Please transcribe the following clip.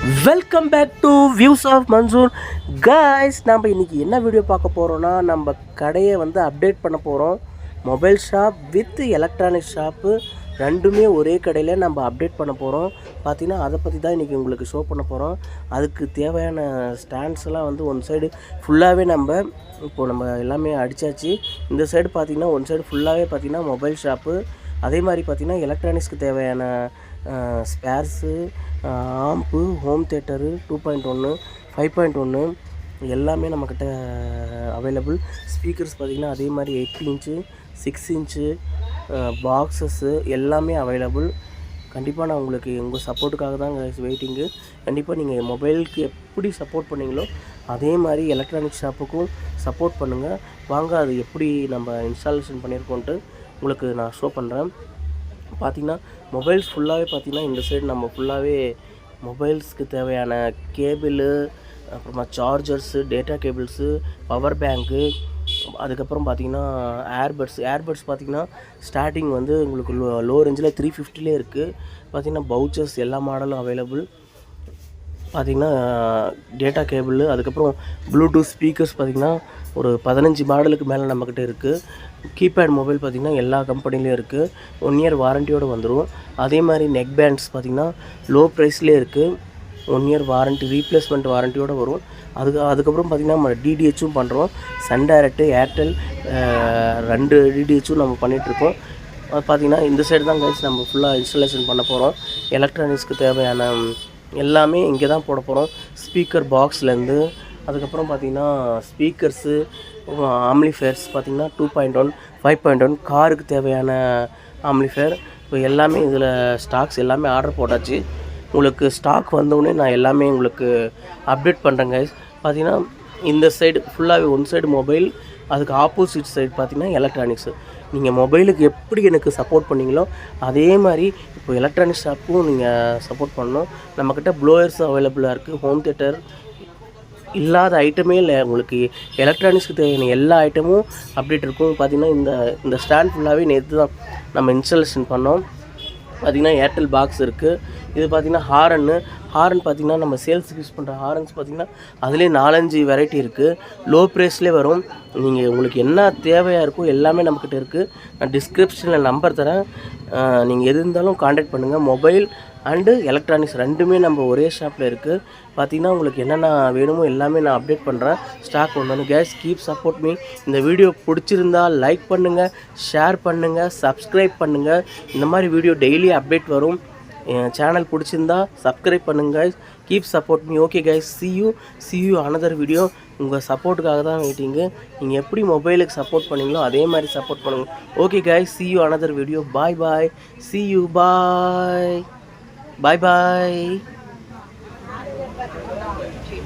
Welcome back to views of Mansoor guys. நம்ம இன்றைக்கி என்ன வீடியோ பார்க்க போகிறோன்னா, நம்ம கடையை வந்து அப்டேட் பண்ண போகிறோம். Mobile shop with electronic shop ரெண்டுமே ஒரே கடையில் நம்ம அப்டேட் பண்ண போகிறோம். பார்த்திங்கன்னா அதை பற்றி தான் இன்றைக்கி உங்களுக்கு ஷோ பண்ண போகிறோம். அதுக்கு தேவையான ஸ்டாண்ட்ஸ்லாம் வந்து ஒன் சைடு ஃபுல்லாகவே நம்ம எல்லாமே அடித்தாச்சு. இந்த சைடு பார்த்திங்கன்னா ஒன் சைடு ஃபுல்லாகவே பார்த்திங்கன்னா மொபைல் ஷாப்பு. அதே மாதிரி பார்த்திங்கன்னா எலக்ட்ரானிக்ஸ்க்கு தேவையான ஸ்பேர்ஸு, ஆம்பு, ஹோம் தேட்டரு 2.1, 5.1 எல்லாமே நம்மக்கிட்ட அவைலபிள். ஸ்பீக்கர்ஸ் பார்த்திங்கன்னா அதே மாதிரி 8 இன்ச்சு, 6 இன்ச்சு பாக்ஸஸ்ஸு எல்லாமே அவைலபிள். கண்டிப்பாக நான் உங்களுக்கு உங்கள் சப்போர்ட்டுக்காக தான் வெயிட்டிங்கு. கண்டிப்பாக நீங்கள் மொபைலுக்கு எப்படி சப்போர்ட் பண்ணீங்களோ அதே மாதிரி எலக்ட்ரானிக் ஷாப்புக்கும் சப்போர்ட் பண்ணுங்கள். வாங்க அது எப்படி நம்ம இன்ஸ்டாலேஷன் பண்ணியிருக்கோன்ட்டு உங்களுக்கு நான் ஷோ பண்ணுறேன். பார்த்திங்கன்னா மொபைல்ஸ் ஃபுல்லாகவே பார்த்திங்கன்னா இந்த சைடு நம்ம ஃபுல்லாகவே மொபைல்ஸ்க்கு தேவையான கேபிளு, அப்புறமா சார்ஜர்ஸு, டேட்டா கேபிள்ஸு, பவர் பேங்க்கு, அதுக்கப்புறம் பார்த்திங்கன்னா ஏர்பட்ஸ் பார்த்திங்கன்னா ஸ்டார்டிங் வந்து உங்களுக்கு லோ ரேஞ்சில் 350 இருக்குது. பார்த்திங்கன்னா பவுச்சர்ஸ் எல்லா மாடலும் அவைலபிள். பார்த்திங்கன்னா டேட்டா கேபிள், அதுக்கப்புறம் ப்ளூடூத் ஸ்பீக்கர்ஸ் பார்த்திங்கன்னா ஒரு 15 மாடலுக்கு மேலே நம்மக்கிட்ட இருக்குது. கீபேட் மொபைல் பார்த்திங்கன்னா எல்லா கம்பெனிலையும் இருக்குது. 1 இயர் வாரண்ட்டியோடு வந்துடும். அதே மாதிரி நெக் பேண்ட்ஸ் பார்த்திங்கன்னா லோ ப்ரைஸ்லேயே இருக்குது. 1 இயர் வாரண்ட்டி, ரீப்ளேஸ்மெண்ட் வாரண்ட்டியோடு வரும். அதுக்கப்புறம் பார்த்திங்கன்னா நம்ம டிடிஹெச்சும் பண்ணுறோம். சன் டைரக்ட்டு, ஏர்டெல் 2 டிடிஹெச்சும் நம்ம பண்ணிகிட்ருக்கோம். பார்த்திங்கன்னா இந்த சைடு தான் கைஸ் நம்ம ஃபுல்லாக இன்ஸ்டாலேஷன் பண்ண போகிறோம். எலக்ட்ரானிக்ஸ்க்கு தேவையான எல்லாமே இங்கே தான் போட போகிறோம். ஸ்பீக்கர் பாக்ஸ்லேருந்து, அதுக்கப்புறம் பார்த்திங்கன்னா ஸ்பீக்கர்ஸு, ஆம்ப்ளிஃபயர்ஸ் பார்த்திங்கன்னா 2.1, 5.1 காருக்கு தேவையான ஆம்ப்ளிஃபயர் இப்போ எல்லாமே இதில் ஸ்டாக்ஸ் எல்லாமே ஆர்டர் போட்டாச்சு. உங்களுக்கு ஸ்டாக் வந்தவுடனே நான் எல்லாமே உங்களுக்கு அப்டேட் பண்ணுறேன் கைஸ். பார்த்திங்கன்னா இந்த சைடு ஃபுல்லாகவே ஒன் சைடு மொபைல், அதுக்கு ஆப்போசிட் சைடு பார்த்திங்கன்னா எலக்ட்ரானிக்ஸு. நீங்கள் மொபைலுக்கு எப்படி எனக்கு சப்போர்ட் பண்ணிங்களோ அதே மாதிரி இப்போ எலக்ட்ரானிக் ஷாப்புக்கும் நீங்கள் சப்போர்ட் பண்ணணும். நம்மக்கிட்ட ப்ளோயர்ஸும் அவைலபிளாக இருக்குது. ஹோம் தேட்டர் இல்லாத ஐட்டமே இல்லை. உங்களுக்கு எலக்ட்ரானிக்ஸ்க்கு தேவையான எல்லா ஐட்டமும் அப்டேட் இருக்கும். பார்த்திங்கன்னா இந்த ஸ்டாண்ட் ஃபுல்லாகவே நேற்று தான் நம்ம இன்ஸ்டாலேஷன் பண்ணோம். பார்த்திங்கன்னா ஏர்டெல் பாக்ஸ் இருக்குது. இது பார்த்திங்கன்னா ஹாரன் பார்த்திங்கன்னா நம்ம சேல்ஸுக்கு யூஸ் பண்ணுற ஹாரன்ஸ் பார்த்திங்கன்னா அதிலே 4-5 வெரைட்டி இருக்குது. லோ ப்ரைஸ்லேயே வரும். நீங்கள் உங்களுக்கு என்ன தேவையாக இருக்கோ எல்லாமே நம்மக்கிட்ட இருக்குது. நான் டிஸ்கிரிப்ஷனில் நம்பர் தரேன். நீங்கள் எது இருந்தாலும் காண்டாக்ட் பண்ணுங்கள். மொபைல் அண்டு எலக்ட்ரானிக்ஸ் ரெண்டுமே நம்ம ஒரே ஷாப்பில் இருக்குது. பார்த்திங்கன்னா உங்களுக்கு என்னென்ன வேணுமோ எல்லாமே நான் அப்டேட் பண்ணுறேன். ஸ்டாக் வந்தோன்னு கேஸ் கீப் சப்போர்ட் மீ. இந்த வீடியோ பிடிச்சிருந்தால் லைக் பண்ணுங்கள், ஷேர் பண்ணுங்கள், சப்ஸ்கிரைப் பண்ணுங்கள். இந்த மாதிரி வீடியோ டெய்லி அப்டேட் வரும். என் சேனல் பிடிச்சிருந்தா சப்ஸ்கிரைப் பண்ணுங்கள். Keep support me. Okay guys, see you another video. உங்கள் சப்போர்ட்டுக்காக தான் வெயிட்டிங்கு. நீங்கள் எப்படி மொபைலுக்கு சப்போர்ட் பண்ணீங்களோ அதே மாதிரி சப்போர்ட் பண்ணுங்கள். Okay guys, see you another video. Bye. See you, bye.